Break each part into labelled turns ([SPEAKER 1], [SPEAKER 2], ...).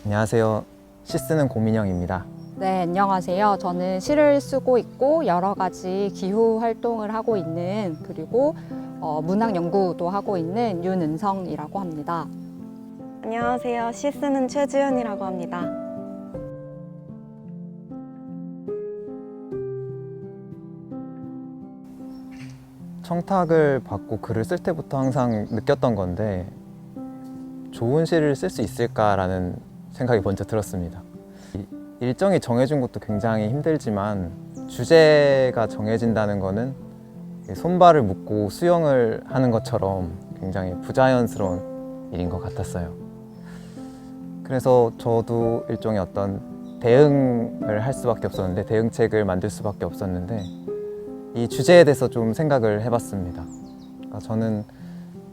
[SPEAKER 1] 안녕하세요. 시 쓰는 고민영입니다.
[SPEAKER 2] 네, 안녕하세요. 저는 시를 쓰고 있고 여러 가지 기후 활동을 하고 있는 그리고 문학 연구도 하고 있는 윤은성이라고 합니다.
[SPEAKER 3] 안녕하세요. 시 쓰는 최주연이라고 합니다.
[SPEAKER 1] 청탁을 받고 글을 쓸 때부터 항상 느꼈던 건데 좋은 시를 쓸 수 있을까라는 생각이 먼저 들었습니다. 일정이 정해진 것도 굉장히 힘들지만 주제가 정해진다는 거는 손발을 묶고 수영을 하는 것처럼 굉장히 부자연스러운 일인 것 같았어요. 그래서 저도 일종의 어떤 대응을 할 수밖에 없었는데, 대응책을 만들 수밖에 없었는데 이 주제에 대해서 좀 생각을 해봤습니다. 그러니까 저는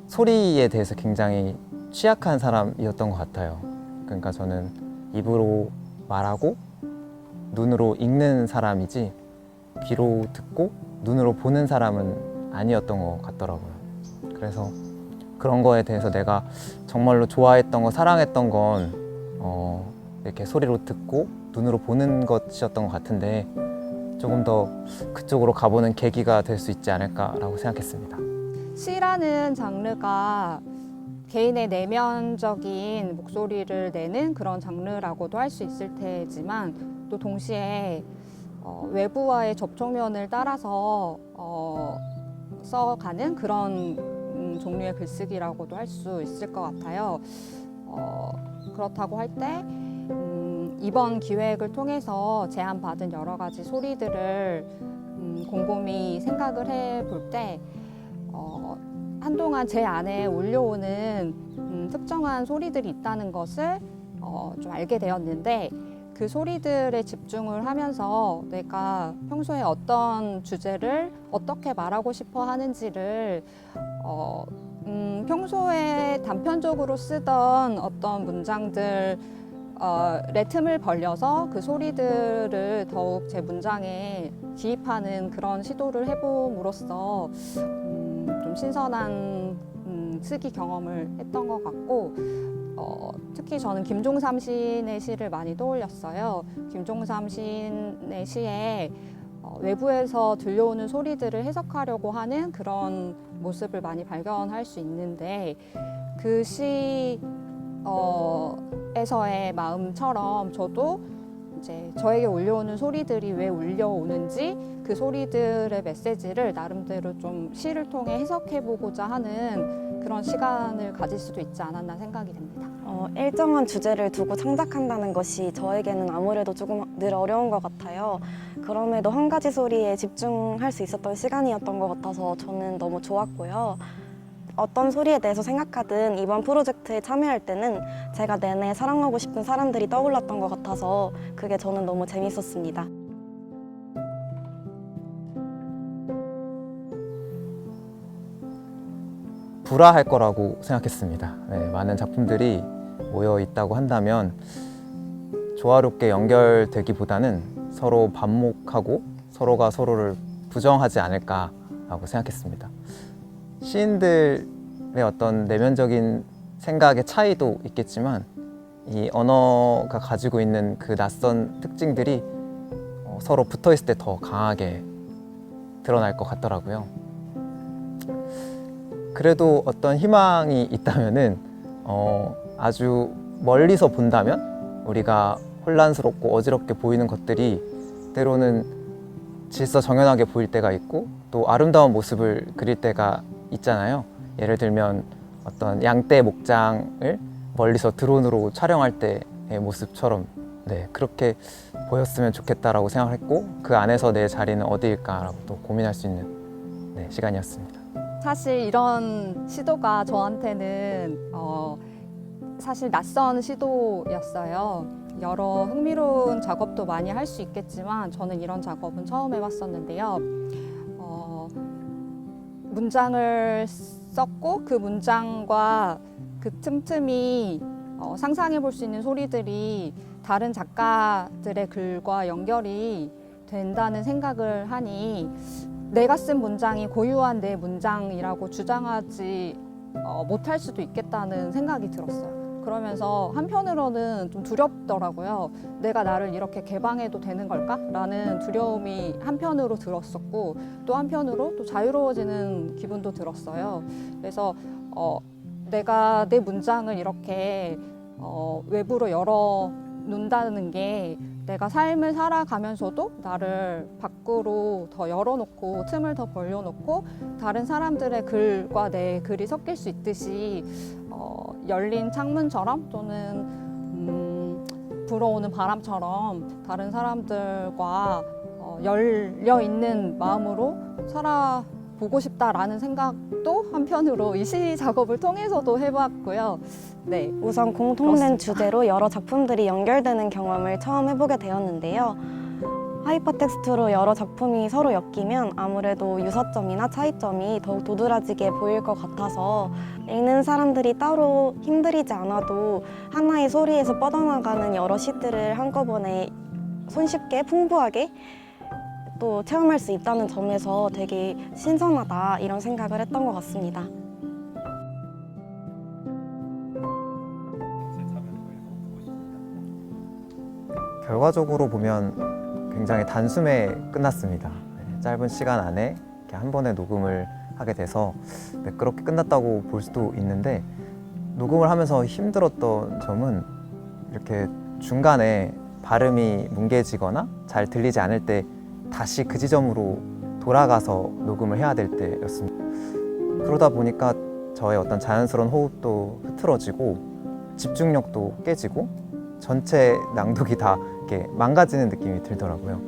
[SPEAKER 1] 소리에 대해서 굉장히 취약한 사람이었던 것 같아요. 그러니까 저는 입으로 말하고 눈으로 읽는 사람이지 귀로 듣고 눈으로 보는 사람은 아니었던 것 같더라고요. 그래서 그런 거에 대해서 내가 정말로 좋아했던 거, 사랑했던 건 이렇게 소리로 듣고 눈으로 보는 것이었던 것 같은데 조금 더 그쪽으로 가보는 계기가 될 수 있지 않을까라고 생각했습니다.
[SPEAKER 2] 시라는 장르가 개인의 내면적인 목소리를 내는 그런 장르라고도 할 수 있을 테지만 또 동시에 외부와의 접촉면을 따라서 써가는 그런 종류의 글쓰기라고도 할 수 있을 것 같아요. 그렇다고 할 때 이번 기획을 통해서 제안받은 여러 가지 소리들을 곰곰이 생각을 해볼 때 한동안 제 안에 올려오는 특정한 소리들이 있다는 것을 좀 알게 되었는데, 그 소리들에 집중을 하면서 내가 평소에 어떤 주제를 어떻게 말하고 싶어 하는지를 평소에 단편적으로 쓰던 어떤 문장들의 틈을 벌려서 그 소리들을 더욱 제 문장에 기입하는 그런 시도를 해봄으로써 좀 신선한 쓰기 경험을 했던 것 같고, 특히 저는 김종삼 시인의 시를 많이 떠올렸어요. 김종삼 시인의 시에 외부에서 들려오는 소리들을 해석하려고 하는 그런 모습을 많이 발견할 수 있는데, 그 시에서의 마음처럼 저도 이제 저에게 울려오는 소리들이 왜 울려오는지 그 소리들의 메시지를 나름대로 좀 시를 통해 해석해보고자 하는 그런 시간을 가질 수도 있지 않았나 생각이 됩니다.
[SPEAKER 3] 일정한 주제를 두고 창작한다는 것이 저에게는 아무래도 조금 늘 어려운 것 같아요. 그럼에도 한 가지 소리에 집중할 수 있었던 시간이었던 것 같아서 저는 너무 좋았고요. 어떤 소리에 대해서 생각하든 이번 프로젝트에 참여할 때는 제가 내내 사랑하고 싶은 사람들이 떠올랐던 것 같아서 그게 저는 너무 재밌었습니다.
[SPEAKER 1] 불화할 거라고 생각했습니다. 네, 많은 작품들이 모여 있다고 한다면 조화롭게 연결되기보다는 서로 반목하고 서로가 서로를 부정하지 않을까라고 생각했습니다. 시인들의 어떤 내면적인 생각의 차이도 있겠지만 이 언어가 가지고 있는 그 낯선 특징들이 서로 붙어 있을 때 더 강하게 드러날 것 같더라고요. 그래도 어떤 희망이 있다면은 아주 멀리서 본다면 우리가 혼란스럽고 어지럽게 보이는 것들이 때로는 질서정연하게 보일 때가 있고 또 아름다운 모습을 그릴 때가 있잖아요. 예를 들면 어떤 양떼 목장을 멀리서 드론으로 촬영할 때의 모습처럼, 네, 그렇게 보였으면 좋겠다라고 생각했고 그 안에서 내 자리는 어디일까라고 또 고민할 수 있는 시간이었습니다.
[SPEAKER 2] 사실 이런 시도가 저한테는 사실 낯선 시도였어요. 여러 흥미로운 작업도 많이 할 수 있겠지만 저는 이런 작업은 처음 해봤었는데요. 문장을 썼고 그 문장과 그 틈틈이 상상해 볼 수 있는 소리들이 다른 작가들의 글과 연결이 된다는 생각을 하니 내가 쓴 문장이 고유한 내 문장이라고 주장하지 못할 수도 있겠다는 생각이 들었어요. 그러면서 한편으로는 좀 두렵더라고요. 내가 나를 이렇게 개방해도 되는 걸까? 라는 두려움이 한편으로 들었었고, 또 한편으로 또 자유로워지는 기분도 들었어요. 그래서 내가 내 문장을 이렇게 외부로 열어 놓는다는 게 내가 삶을 살아가면서도 나를 밖으로 더 열어놓고 틈을 더 벌려놓고 다른 사람들의 글과 내 글이 섞일 수 있듯이 열린 창문처럼 또는 불어오는 바람처럼 다른 사람들과 열려 있는 마음으로 살아보고 싶다라는 생각도 한편으로 이 시 작업을 통해서도 해봤고요. 네.
[SPEAKER 3] 우선 공통된
[SPEAKER 2] 그렇습니다.
[SPEAKER 3] 주제로 여러 작품들이 연결되는 경험을 처음 해보게 되었는데요. 하이퍼텍스트로 여러 작품이 서로 엮이면 아무래도 유사점이나 차이점이 더욱 도드라지게 보일 것 같아서 읽는 사람들이 따로 힘들이지 않아도 하나의 소리에서 뻗어나가는 여러 시들을 한꺼번에 손쉽게 풍부하게 또 체험할 수 있다는 점에서 되게 신선하다 이런 생각을 했던 것 같습니다.
[SPEAKER 1] 결과적으로 보면 굉장히 단숨에 끝났습니다. 네, 짧은 시간 안에 이렇게 한 번에 녹음을 하게 돼서 매끄럽게 끝났다고 볼 수도 있는데, 녹음을 하면서 힘들었던 점은 이렇게 중간에 발음이 뭉개지거나 잘 들리지 않을 때 다시 그 지점으로 돌아가서 녹음을 해야 될 때였습니다. 그러다 보니까 저의 어떤 자연스러운 호흡도 흐트러지고 집중력도 깨지고 전체 낭독이 다 이렇게 망가지는 느낌이 들더라고요.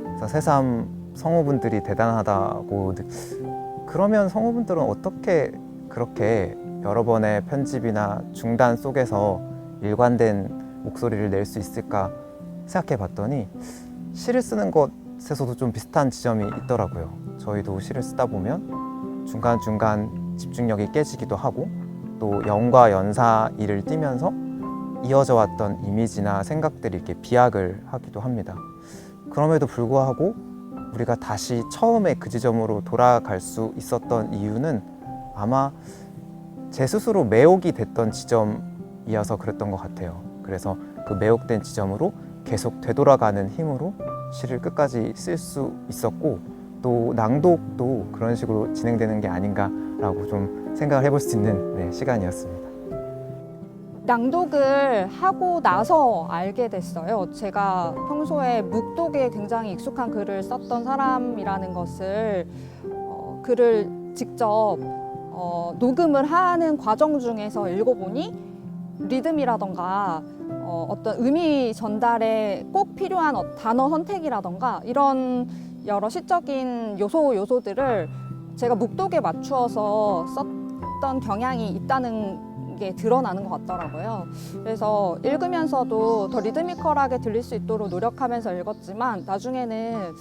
[SPEAKER 1] 그래서 새삼 성우분들이 대단하다고 그러면 성우분들은 어떻게 그렇게 여러 번의 편집이나 중단 속에서 일관된 목소리를 낼 수 있을까 생각해 봤더니 시를 쓰는 것에서도 좀 비슷한 지점이 있더라고요. 저희도 시를 쓰다 보면 중간중간 집중력이 깨지기도 하고 또 연과 연 사이를 띠면서 이어져 왔던 이미지나 생각들이 이렇게 비약을 하기도 합니다. 그럼에도 불구하고 우리가 다시 처음에 그 지점으로 돌아갈 수 있었던 이유는 아마 제 스스로 매혹이 됐던 지점이어서 그랬던 것 같아요. 그래서 그 매혹된 지점으로 계속 되돌아가는 힘으로 시를 끝까지 쓸 수 있었고, 또 낭독도 그런 식으로 진행되는 게 아닌가라고 좀 생각을 해볼 수 있는 시간이었습니다.
[SPEAKER 2] 낭독을 하고 나서 알게 됐어요. 제가 평소에 묵독에 굉장히 익숙한 글을 썼던 사람이라는 것을 글을 직접 녹음을 하는 과정 중에서 읽어보니 리듬이라던가 어떤 의미 전달에 꼭 필요한 단어 선택이라던가 이런 여러 시적인 요소들을 제가 묵독에 맞추어서 썼던 경향이 있다는 게 드러나는 것 같더라고요. 그래서 읽으면서도 더 리드미컬하게 들릴 수 있도록 노력하면서 읽었지만 나중에는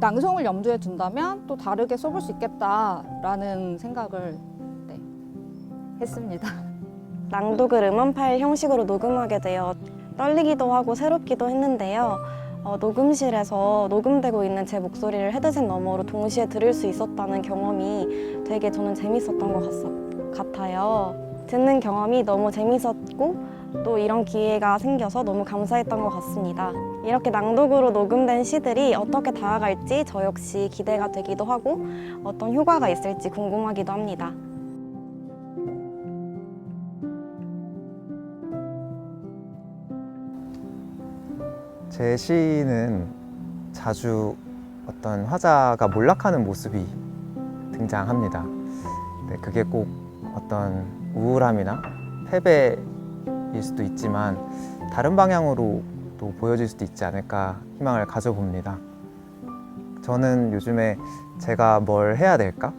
[SPEAKER 2] 낭송을 염두에 둔다면 또 다르게 써볼 수 있겠다라는 생각을 했습니다.
[SPEAKER 3] 낭독을 음원 파일 형식으로 녹음하게 되어 떨리기도 하고 새롭기도 했는데요. 녹음실에서 녹음되고 있는 제 목소리를 헤드셋 너머로 동시에 들을 수 있었다는 경험이 되게 저는 재밌었던 것 같아요. 듣는 경험이 너무 재밌었고 또 이런 기회가 생겨서 너무 감사했던 것 같습니다. 이렇게 낭독으로 녹음된 시들이 어떻게 다가갈지 저 역시 기대가 되기도 하고 어떤 효과가 있을지 궁금하기도 합니다.
[SPEAKER 1] 제 시는 자주 어떤 화자가 몰락하는 모습이 등장합니다. 그게 꼭 어떤 우울함이나 패배일 수도 있지만 다른 방향으로 또 보여질 수도 있지 않을까 희망을 가져봅니다. 저는 요즘에 제가 뭘 해야 될까?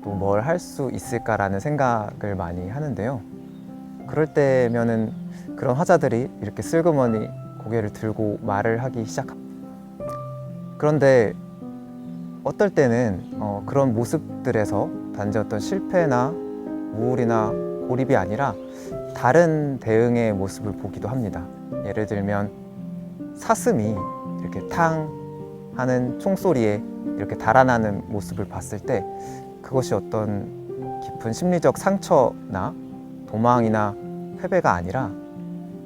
[SPEAKER 1] 또 뭘 할 수 있을까라는 생각을 많이 하는데요. 그럴 때면은 그런 화자들이 이렇게 슬그머니 고개를 들고 말을 하기 시작합니다. 그런데 어떨 때는 그런 모습들에서 단지 어떤 실패나 우울이나 고립이 아니라 다른 대응의 모습을 보기도 합니다. 예를 들면 사슴이 이렇게 탕 하는 총소리에 이렇게 달아나는 모습을 봤을 때 그것이 어떤 깊은 심리적 상처나 도망이나 패배가 아니라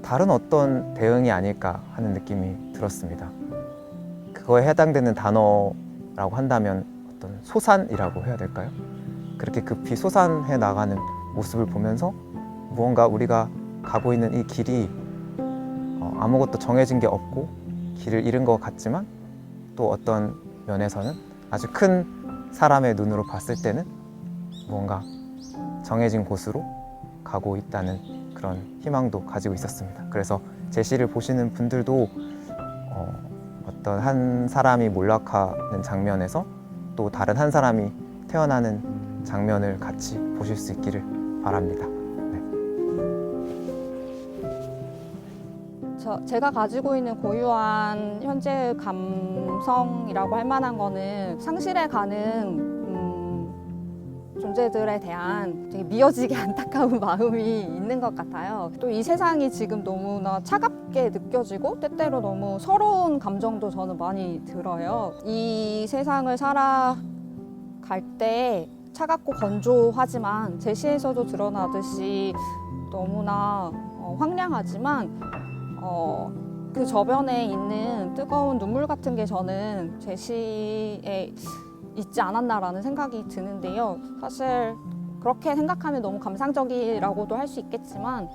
[SPEAKER 1] 다른 어떤 대응이 아닐까 하는 느낌이 들었습니다. 그거에 해당되는 단어라고 한다면 어떤 소산이라고 해야 될까요? 그렇게 급히 소산해 나가는 모습을 보면서 무언가 우리가 가고 있는 이 길이 아무것도 정해진 게 없고 길을 잃은 것 같지만 또 어떤 면에서는 아주 큰 사람의 눈으로 봤을 때는 무언가 정해진 곳으로 가고 있다는 그런 희망도 가지고 있었습니다. 그래서 제 시를 보시는 분들도 어떤 한 사람이 몰락하는 장면에서 또 다른 한 사람이 태어나는 장면을 같이 보실 수 있기를 바랍니다.
[SPEAKER 2] 제가 가지고 있는 고유한 현재의 감성이라고 할 만한 거는 상실해 가는 존재들에 대한 되게 미어지게 안타까운 마음이 있는 것 같아요. 또 이 세상이 지금 너무나 차갑게 느껴지고 때때로 너무 서러운 감정도 저는 많이 들어요. 이 세상을 살아갈 때 차갑고 건조하지만 제시에서도 드러나듯이 너무나 황량하지만 그 저변에 있는 뜨거운 눈물 같은 게 저는 제시에 있지 않았나라는 생각이 드는데요. 사실 그렇게 생각하면 너무 감상적이라고도 할 수 있겠지만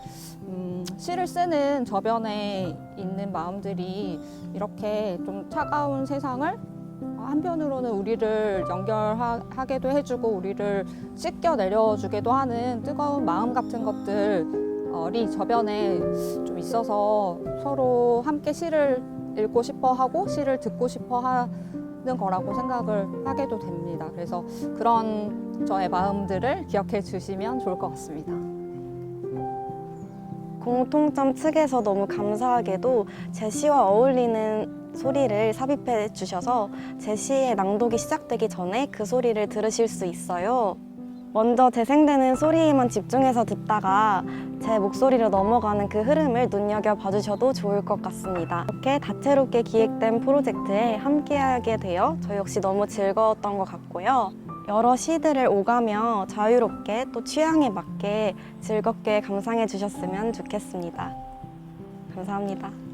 [SPEAKER 2] 시를 쓰는 저변에 있는 마음들이 이렇게 좀 차가운 세상을 한편으로는 우리를 연결하게도 해주고 우리를 씻겨 내려주기도 하는 뜨거운 마음 같은 것들이 저변에 좀 있어서 서로 함께 시를 읽고 싶어 하고 시를 듣고 싶어 하는 거라고 생각을 하게도 됩니다. 그래서 그런 저의 마음들을 기억해 주시면 좋을 것 같습니다.
[SPEAKER 3] 공통점 측에서 너무 감사하게도 제시와 어울리는 소리를 삽입해 주셔서 제시의 낭독이 시작되기 전에 그 소리를 들으실 수 있어요. 먼저 재생되는 소리에만 집중해서 듣다가 제 목소리로 넘어가는 그 흐름을 눈여겨봐 주셔도 좋을 것 같습니다. 이렇게 다채롭게 기획된 프로젝트에 함께하게 되어 저 역시 너무 즐거웠던 것 같고요. 여러 시들을 오가며 자유롭게 또 취향에 맞게 즐겁게 감상해 주셨으면 좋겠습니다. 감사합니다.